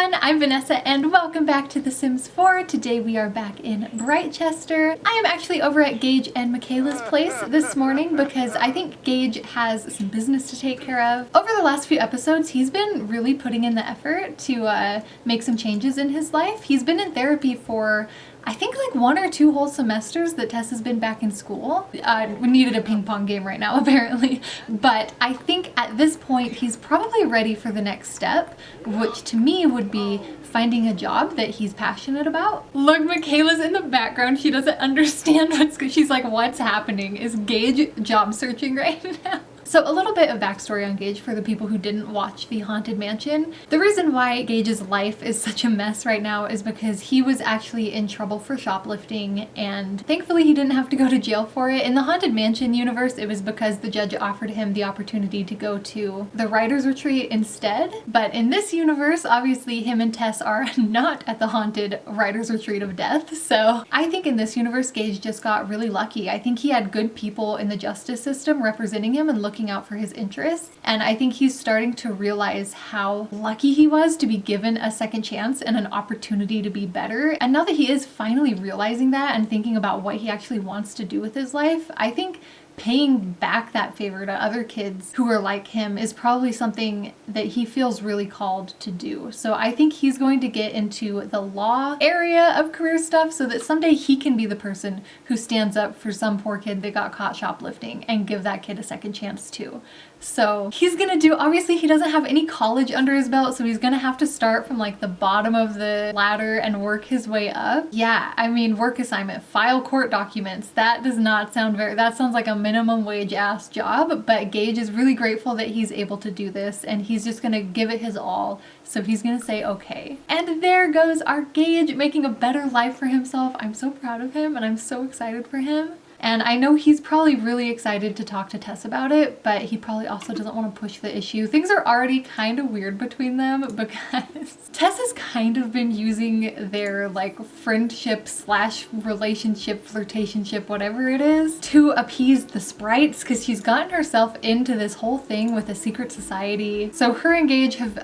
everyone, I'm Vanessa and welcome back to The Sims 4. Today we are back in Brightchester. I am actually over at Gage and Michaela's place this morning because I think Gage has some business to take care of. Over the last few episodes, he's been really putting in the effort to make some changes in his life. He's been in therapy for I think like 1 or 2 whole semesters that Tess has been back in school. We needed a ping pong game right now apparently, but I think at this point he's probably ready for the next step, which to me would be finding a job that he's passionate about. Look, Michaela's in the background. She doesn't understand she's like, what's happening? Is Gage job searching right now? So a little bit of backstory on Gage for the people who didn't watch The Haunted Mansion. The reason why Gage's life is such a mess right now is because he was actually in trouble for shoplifting, and thankfully he didn't have to go to jail for it. In the Haunted Mansion universe, it was because the judge offered him the opportunity to go to the writer's retreat instead. But in this universe, obviously him and Tess are not at the haunted writer's retreat of death. So I think in this universe, Gage just got really lucky. I think he had good people in the justice system representing him and looking out for his interests, and I think he's starting to realize how lucky he was to be given a second chance and an opportunity to be better. And now that he is finally realizing that and thinking about what he actually wants to do with his life, I think paying back that favor to other kids who are like him is probably something that he feels really called to do. So I think he's going to get into the law area of career stuff so that someday he can be the person who stands up for some poor kid that got caught shoplifting and give that kid a second chance too. So he's gonna do, obviously he doesn't have any college under his belt, so he's gonna have to start from like the bottom of the ladder and work his way up. Yeah, I mean, work assignment, file court documents, that does not sound that sounds like a minimum wage ass job, but Gage is really grateful that he's able to do this and he's just gonna give it his all. So he's gonna say okay. And there goes our Gage making a better life for himself. I'm so proud of him and I'm so excited for him. And I know he's probably really excited to talk to Tess about it, but he probably also doesn't want to push the issue. Things are already kind of weird between them because Tess has kind of been using their like friendship slash relationship, flirtationship, whatever it is, to appease the sprites because she's gotten herself into this whole thing with a secret society. So her and Gage have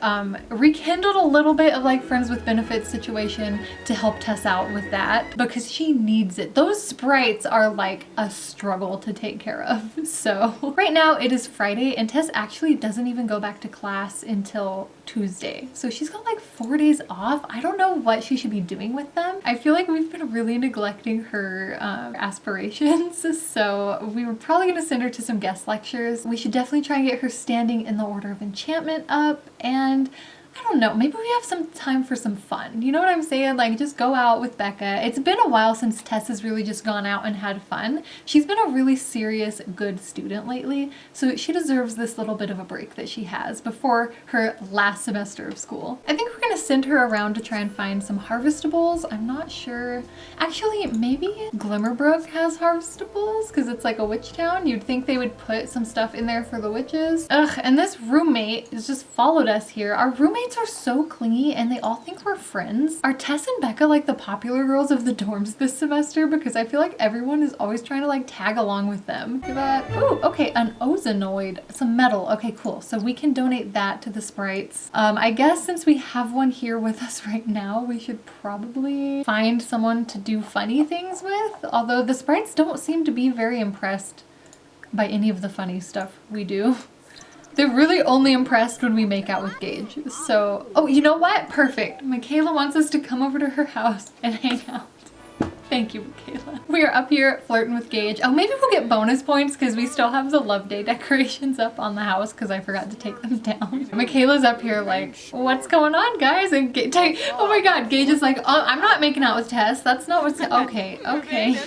rekindled a little bit of like friends with benefits situation to help Tess out with that because she needs it. Those sprites are like a struggle to take care of. So right now it is Friday and Tess actually doesn't even go back to class until Tuesday. So she's got like 4 days off. I don't know what she should be doing with them. I feel like we've been really neglecting her aspirations. So we were probably gonna send her to some guest lectures. We should definitely try and get her standing in the Order of Enchantment up, and I don't know, maybe we have some time for some fun. You know what I'm saying? Like just go out with Becca. It's been a while since Tess has really just gone out and had fun. She's been a really serious, good student lately, so she deserves this little bit of a break that she has before her last semester of school. I think we're gonna send her around to try and find some harvestables. I'm not sure. Actually, maybe Glimmerbrook has harvestables because it's like a witch town. You'd think they would put some stuff in there for the witches. Ugh, and this roommate has just followed us here. Our roommates are so clingy and they all think we're friends. Are Tess and Becca like the popular girls of the dorms this semester? Because I feel like everyone is always trying to like tag along with them. Look at that. Ooh, okay, an ozonoid, some metal. Okay, cool. So we can donate that to the sprites. I guess since we have one here with us right now, we should probably find someone to do funny things with. Although the sprites don't seem to be very impressed by any of the funny stuff we do. They're really only impressed when we make out with Gage. So, oh, you know what? Perfect. Michaela wants us to come over to her house and hang out. Thank you, Michaela. We are up here flirting with Gage. Oh, maybe we'll get bonus points because we still have the Love Day decorations up on the house because I forgot to take them down. Michaela's up here like, what's going on, guys? And oh my god, Gage is like, oh, I'm not making out with Tess. That's not what's, okay, okay.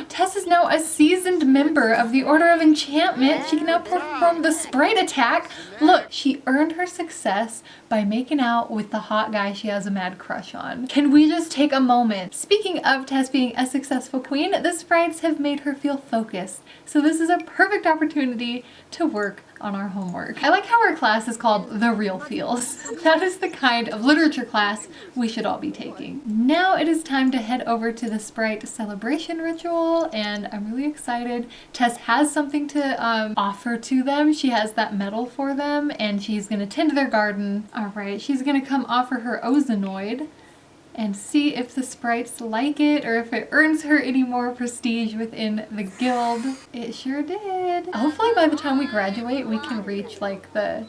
Tess is now a seasoned member of the Order of Enchantment. She can now perform the sprite attack. Look, she earned her success by making out with the hot guy she has a mad crush on. Can we just take a moment? Speaking of of Tess being a successful queen, the sprites have made her feel focused. So this is a perfect opportunity to work on our homework. I like how our class is called The Real Feels. That is the kind of literature class we should all be taking. Now it is time to head over to the sprite celebration ritual, and I'm really excited. Tess has something to offer to them. She has that medal for them, and she's gonna tend their garden. All right, she's gonna come offer her Ozonoid and see if the sprites like it or if it earns her any more prestige within the guild. It sure did. Hopefully by the time we graduate, we can reach like the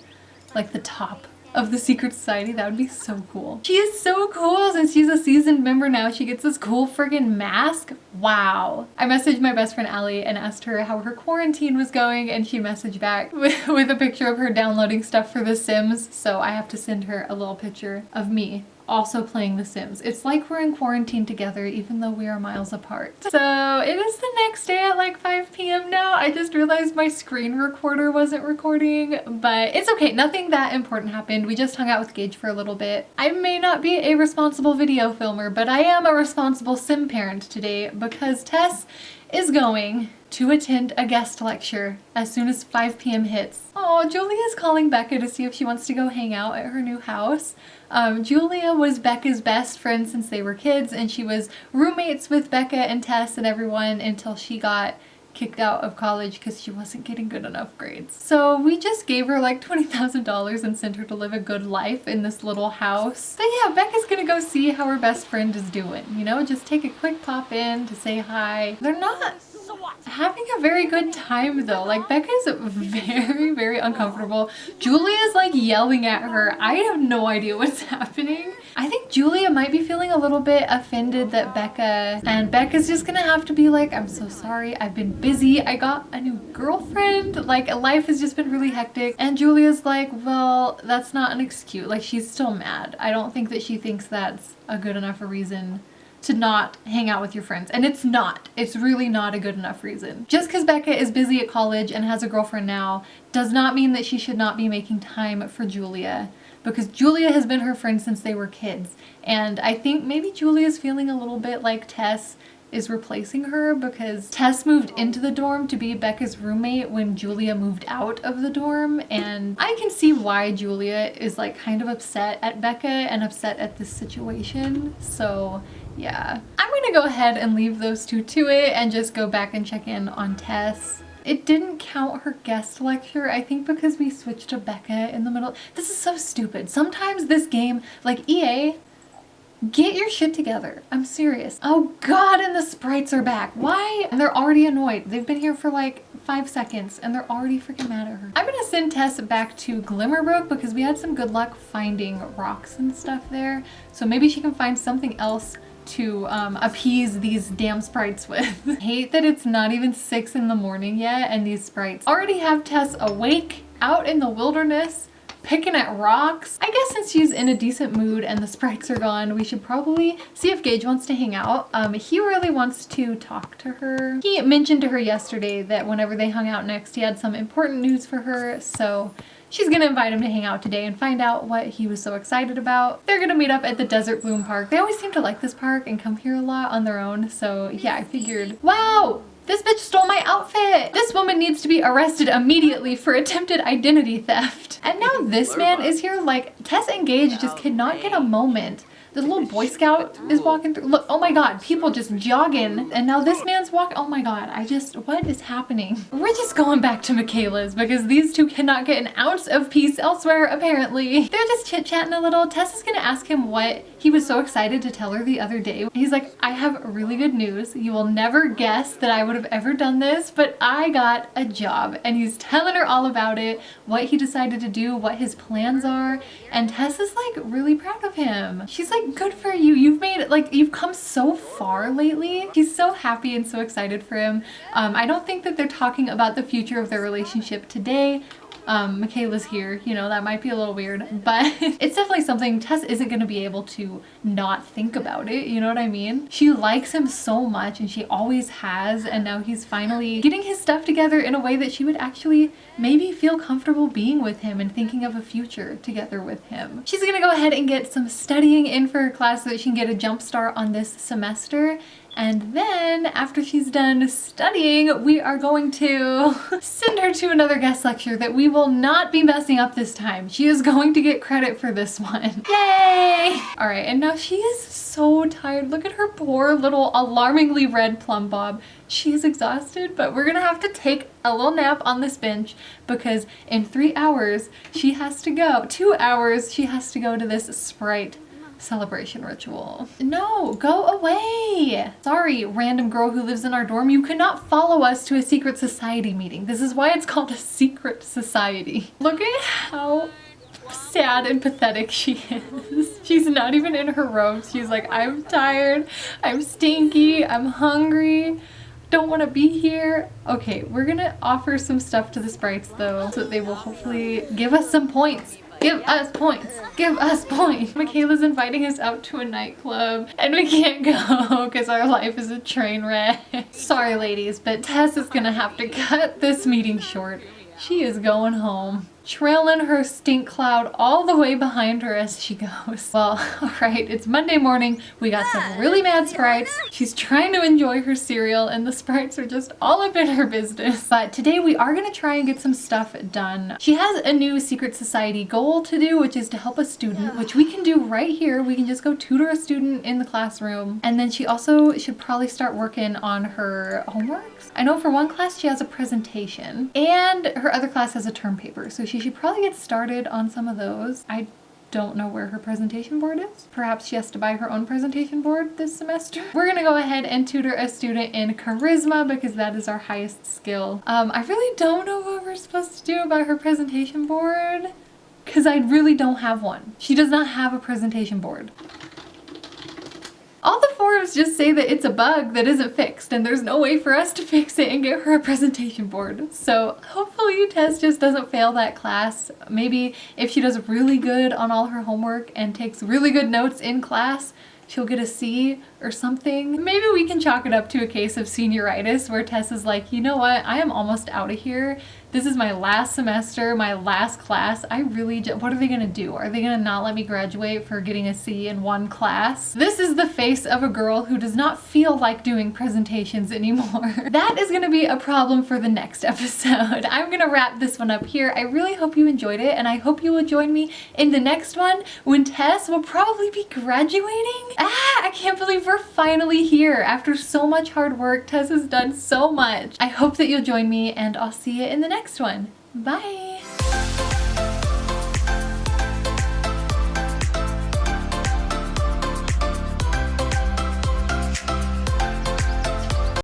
top of the secret society. That would be so cool. She is so cool. Since she's a seasoned member now, she gets this cool friggin' mask. Wow. I messaged my best friend Allie and asked her how her quarantine was going, and she messaged back with a picture of her downloading stuff for The Sims. So I have to send her a little picture of me also playing The Sims. It's like we're in quarantine together even though we are miles apart. So it is the next day at like 5 p.m. now. I just realized my screen recorder wasn't recording, but it's okay. Nothing that important happened. We just hung out with Gage for a little bit. I may not be a responsible video filmer, but I am a responsible sim parent today because Tess is going to attend a guest lecture as soon as 5 p.m. hits. Oh, Julia's calling Becca to see if she wants to go hang out at her new house. Julia was Becca's best friend since they were kids, and she was roommates with Becca and Tess and everyone until she got kicked out of college because she wasn't getting good enough grades. So we just gave her like $20,000 and sent her to live a good life in this little house. So yeah, Becca's gonna go see how her best friend is doing, you know, just take a quick pop in to say hi. They're not having a very good time though. Like Becca's very, very uncomfortable. Julia's like yelling at her. I have no idea what's happening. I think Julia might be feeling a little bit offended that Becca's just gonna have to be like, I'm so sorry, I've been busy, I got a new girlfriend, like life has just been really hectic. And Julia's like, well, that's not an excuse. Like she's still mad. I don't think that she thinks that's a good enough a reason to not hang out with your friends. And it's not. It's really not a good enough reason. Just because Becca is busy at college and has a girlfriend now does not mean that she should not be making time for Julia, because Julia has been her friend since they were kids. And I think maybe Julia's feeling a little bit like Tess is replacing her, because Tess moved into the dorm to be Becca's roommate when Julia moved out of the dorm, and I can see why Julia is like kind of upset at Becca and upset at this situation. So yeah, I'm gonna go ahead and leave those two to it and just go back and check in on Tess. It didn't count her guest lecture, I think because we switched to Becca in the middle. This is so stupid. Sometimes this game, like EA, get your shit together. I'm serious. Oh god, and the sprites are back. Why? And they're already annoyed. They've been here for like 5 seconds and they're already freaking mad at her. I'm gonna send Tess back to Glimmerbrook because we had some good luck finding rocks and stuff there. So maybe she can find something else to appease these damn sprites with. I hate that it's not even 6 in the morning yet and these sprites already have Tess awake out in the wilderness picking at rocks. I guess since she's in a decent mood and the sprites are gone, we should probably see if Gage wants to hang out. He really wants to talk to her. He mentioned to her yesterday that whenever they hung out next, he had some important news for her, so she's gonna invite him to hang out today and find out what he was so excited about. They're gonna meet up at the Desert Bloom Park. They always seem to like this park and come here a lot on their own, so yeah, I figured, wow! This bitch stole my outfit! This woman needs to be arrested immediately for attempted identity theft. And now this man is here. Like, Tess and Gage just cannot get a moment. This little Boy Scout is walking through. Look, oh my god, people just jogging. And now this man's walking. Oh my god, what is happening? We're just going back to Michaela's because these two cannot get an ounce of peace elsewhere, apparently. They're just chit-chatting a little. Tess is gonna ask him what he was so excited to tell her the other day. He's like, I have really good news. You will never guess that I would have ever done this, but I got a job. And he's telling her all about it, what he decided to do, what his plans are. And Tess is like really proud of him. She's like, good for you. You've made it, like, you've come so far lately. She's so happy and so excited for him. I don't think that they're talking about the future of their relationship today. Michaela's here, you know, that might be a little weird, but it's definitely something. Tess isn't going to be able to not think about it, you know what I mean? She likes him so much and she always has, and now he's finally getting his stuff together in a way that she would actually maybe feel comfortable being with him and thinking of a future together with him. She's gonna go ahead and get some studying in for her class so that she can get a jump start on this semester. And then after she's done studying, we are going to send her to another guest lecture that we will not be messing up this time. She is going to get credit for this one. Yay! All right, and now she is so tired. Look at her poor little alarmingly red plum bob. She is exhausted, but we're gonna have to take a little nap on this bench because in 3 hours she has to go, 2 hours she has to go to this Sprite celebration ritual. No, go away. Sorry, random girl who lives in our dorm, you cannot follow us to a secret society meeting. This is why it's called a secret society. Look at how sad and pathetic she is. She's not even in her robes. She's like, I'm tired, I'm stinky, I'm hungry, don't want to be here. Okay, we're gonna offer some stuff to the Sprites though, so that they will hopefully give us some points. Give us points! Give us points! Michaela's inviting us out to a nightclub and we can't go because our life is a train wreck. Sorry ladies, but Tess is gonna have to cut this meeting short. She is going home, trailing her stink cloud all the way behind her as she goes. Well, alright, it's Monday morning. We got some really mad Sprites. She's trying to enjoy her cereal and the Sprites are just all up in her business. But today we are going to try and get some stuff done. She has a new secret society goal to do, which is to help a student, which we can do right here. We can just go tutor a student in the classroom. And then she also should probably start working on her homeworks. I know for one class she has a presentation and her other class has a term paper, so she should probably get started on some of those. I don't know where her presentation board is. Perhaps she has to buy her own presentation board this semester. We're gonna go ahead and tutor a student in charisma because that is our highest skill. I really don't know what we're supposed to do about her presentation board because I really don't have one. She does not have a presentation board. All the forums just say that it's a bug that isn't fixed and there's no way for us to fix it and get her a presentation board. So hopefully Tess just doesn't fail that class. Maybe if she does really good on all her homework and takes really good notes in class, she'll get a C or something. Maybe we can chalk it up to a case of senioritis where Tess is like, you know what, I am almost out of here. This is my last semester, my last class. I really what are they gonna do? Are they gonna not let me graduate for getting a C in one class? This is the face of a girl who does not feel like doing presentations anymore. That is gonna be a problem for the next episode. I'm gonna wrap this one up here. I really hope you enjoyed it and I hope you will join me in the next one when Tess will probably be graduating. I can't believe we're finally here. After so much hard work, Tess has done so much. I hope that you'll join me and I'll see you in the next one. Bye!